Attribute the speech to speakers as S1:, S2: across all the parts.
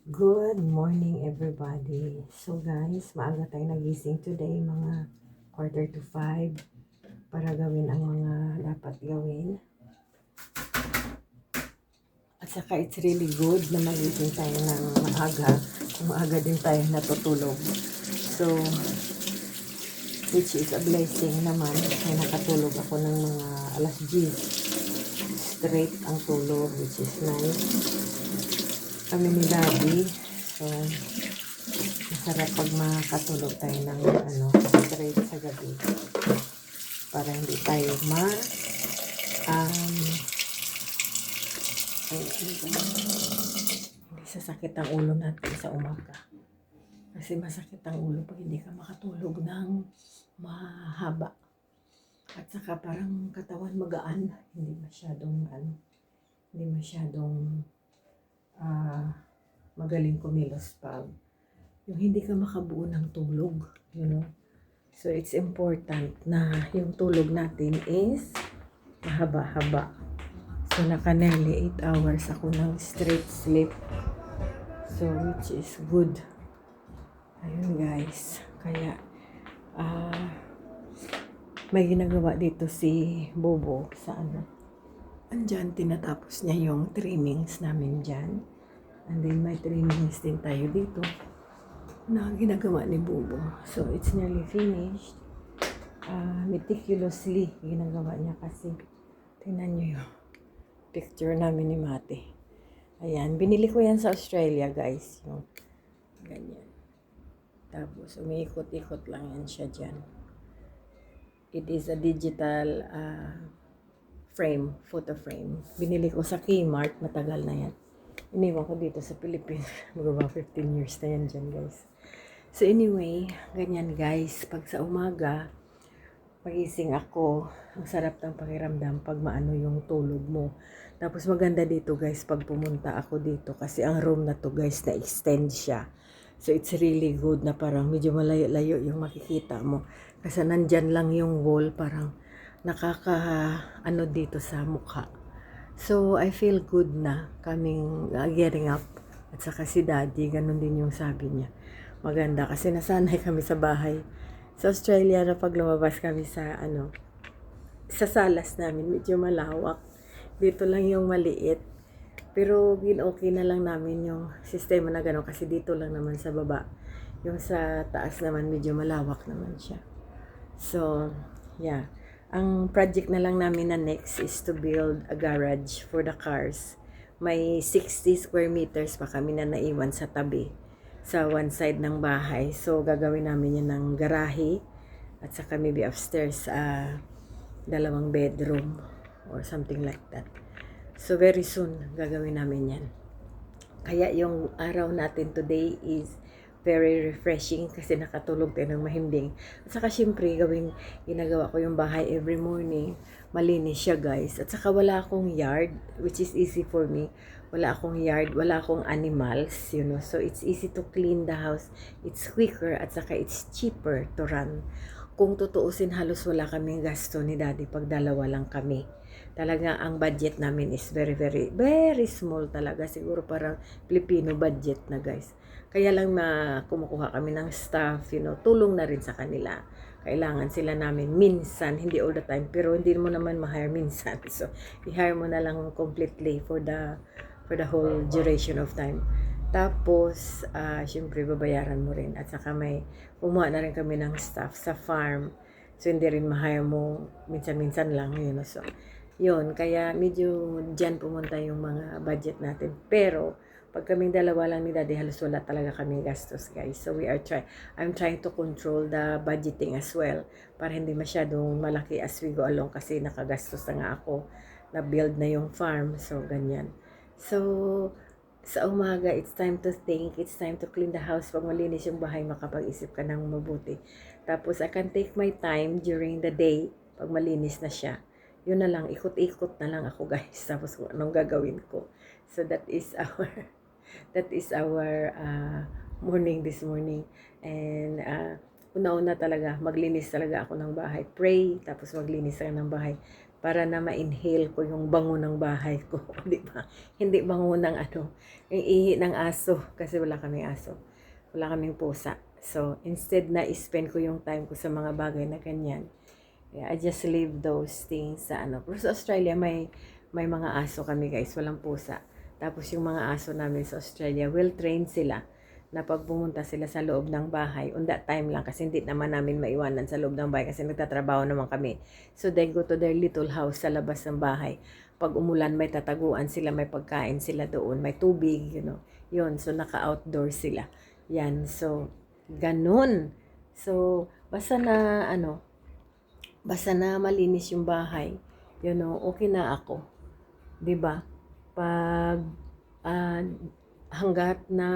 S1: Good morning everybody. So guys, maaga tayo nagising today, mga 4:45 para gawin ang mga dapat gawin. At saka it's really good na magising tayo ng maaga. Maaga din tayo natutulog. So, which is a blessing naman. Kaya nakatulog ako ng mga alas 10. Straight ang tulog, which is nice. Kami ni Daddy. So, masarap pag makatulog tayo ng straight sa gabi para hindi tayo hindi sasakit ang ulo natin sa umaga. Kasi masakit ang ulo pag hindi ka makatulog ng mahaba. At saka parang katawan magaan, hindi masyadong magaling kumilos pag yung hindi ka makabuo ng tulog, you know. So, it's important na yung tulog natin is mahaba-haba. So, naka-nearly 8 hours ako ng straight sleep. So, which is good. Ayun guys. Kaya, may ginagawa dito si Bobo sa andyan, tinatapos niya yung trimmings namin dyan. And then, may trimmings din tayo dito na ginagawa ni Bobo. So, it's nearly finished. Meticulously ginagawa niya kasi tingnan niyo yung picture namin ni Mate. Ayan, binili ko yan sa Australia guys. Yung ganyan. Tapos, umiikot-ikot lang yan siya dyan. It is a digital frame, photo frame. Binili ko sa Kmart, matagal na yan. Iniwan ko dito sa Philippines. Mga 15 years na yan dyan guys. So anyway, ganyan guys, pag sa umaga, pagising ako, ang sarap ng pakiramdam pag maano yung tulog mo. Tapos maganda dito guys, pag pumunta ako dito, kasi ang room na to guys, na-extend siya. So it's really good na parang medyo malayo-layo yung makikita mo. Kasi nandyan lang yung wall, parang nakaka dito sa mukha. So I feel good na getting up. At saka si Daddy, ganun din yung sabi niya. Maganda kasi nasanay kami sa bahay sa Australia na pag lumabas kami sa sa salas namin, medyo malawak. Dito lang yung maliit. Pero okay na lang namin yung sistema na gano'n kasi dito lang naman sa baba. Yung sa taas naman medyo malawak naman siya. So, yeah. Ang project na lang namin na next is to build a garage for the cars. May 60 square meters pa kami na naiwan sa tabi sa one side ng bahay. So, gagawin namin yan ng garahe at saka maybe upstairs, 2 bedroom or something like that. So, very soon, gagawin namin yan. Kaya yung araw natin today is very refreshing kasi nakatulog tayo ng mahimbing. At saka syempre, ginagawa ko yung bahay every morning. Malinis siya guys. At saka wala akong yard, which is easy for me. Wala akong yard, wala akong animals, you know. So, it's easy to clean the house. It's quicker at saka it's cheaper to run. Kung tutuusin, halos wala kaming gasto ni Daddy pag dalawa lang kami. Talaga ang budget namin is very, very, very small talaga. Siguro parang Filipino budget na guys. Kaya lang kumukuha kami ng staff, you know, tulong na rin sa kanila. Kailangan sila namin minsan, hindi all the time, pero hindi mo naman ma-hire minsan. So, i-hire mo na lang completely for the whole duration of time. Tapos, syempre, babayaran mo rin. At saka kumuha na rin kami ng staff sa farm. So, hindi rin ma-hire mo minsan-minsan lang, you know. So, yun. Kaya, medyo dyan pumunta yung mga budget natin. Pero, pag kaming dalawa lang ni Daddy, halos wala talaga kaming gastos, guys. So, I'm trying to control the budgeting as well. Para hindi masyadong malaki as we go along. Kasi nakagastos na nga ako. Na-build na yung farm. So, ganyan. So, sa umaga, it's time to think, it's time to clean the house. Pag malinis yung bahay, makapag-isip ka ng mabuti. Tapos, I can take my time during the day, pag malinis na siya. Yun na lang, ikot-ikot na lang ako guys. Tapos, anong gagawin ko. So, that is our morning this morning. And, una-una talaga, maglinis talaga ako ng bahay. Pray, tapos maglinis ako ng bahay. para na ma-inhale ko yung bango ng bahay ko, di ba? Hindi bango ng yung ihi ng aso, kasi wala kaming aso. Wala kaming pusa. So, instead na spend ko yung time ko sa mga bagay na ganyan, yeah, I just leave those things sa Pero sa Australia, may mga aso kami guys, walang pusa. Tapos yung mga aso namin sa Australia, well trained sila na pag pumunta sila sa loob ng bahay, on that time lang kasi hindi naman namin maiwanan sa loob ng bahay kasi nagtatrabaho naman kami. So they go to their little house sa labas ng bahay. Pag umulan, may tataguan sila, may pagkain sila doon, may tubig, Yun, so naka-outdoor sila. Yan, so ganun. So basta na malinis yung bahay, okay na ako. 'Di ba? Pag hanggat na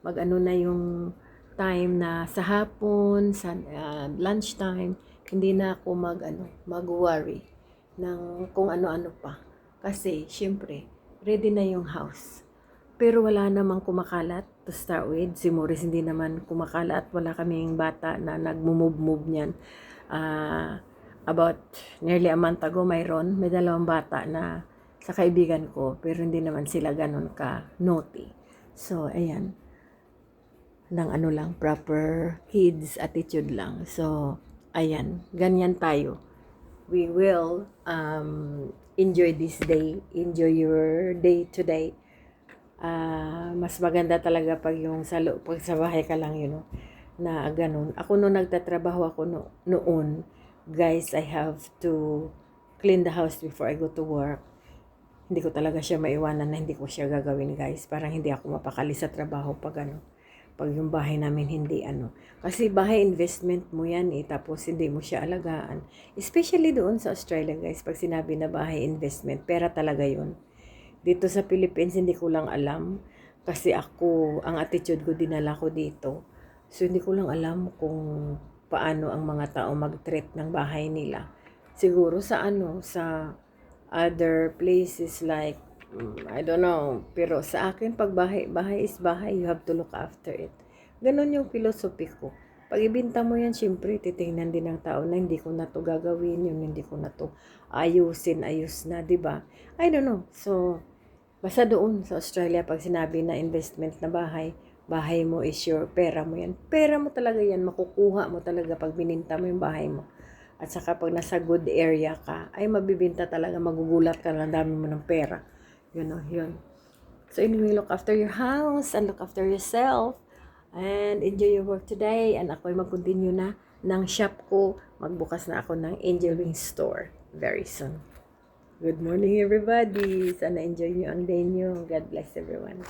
S1: na yung time na sa hapon, sa lunch time, hindi na ako mag-worry ng kung ano-ano pa. Kasi, syempre, ready na yung house. Pero wala namang kumakalat to start with. Si Morris hindi naman kumakalat. Wala kaming bata na nagmumove-move niyan. About nearly a month ago, may 2 bata na sa kaibigan ko, pero hindi naman sila ganun ka naughty. So, ayan. Ng lang, proper kids attitude lang. So, ayan. Ganyan tayo. We will enjoy this day. Enjoy your day today. Mas maganda talaga pag pag sa bahay ka lang, na ganun. Ako nagtatrabaho ako noon, guys, I have to clean the house before I go to work. Hindi ko talaga siya maiwanan na hindi ko siya gagawin, guys. Parang hindi ako mapakali sa trabaho pag pag yung bahay namin hindi Kasi bahay investment mo yan tapos hindi mo siya alagaan. Especially doon sa Australia, guys, pag sinabi na bahay investment, pera talaga yun. Dito sa Philippines, hindi ko lang alam. Kasi ang attitude ko, dinala ko dito. So, hindi ko lang alam kung paano ang mga tao mag-treat ng bahay nila. Siguro sa sa other places like, I don't know. Pero sa akin, pag bahay is bahay, you have to look after it. Ganon yung philosophy ko. Pag ibinta mo yan, syempre, titingnan din ng tao na hindi ko na to gagawin, hindi ko na to ayos na, diba? I don't know. So, basta doon sa Australia, pag sinabi na investment na bahay mo is your pera mo yan. Pera mo talaga yan, makukuha mo talaga pag bininta mo yung bahay mo. At saka pag nasa good area ka, ay mabibinta talaga, magugulat ka lang, dami mo ng pera. Yun. So anyway, look after your house and look after yourself and enjoy your work today. And ako'y mag-continue na ng shop ko. Magbukas na ako ng Angel Wings store very soon. Good morning, everybody. Sana enjoy nyo ang day nyo. God bless everyone.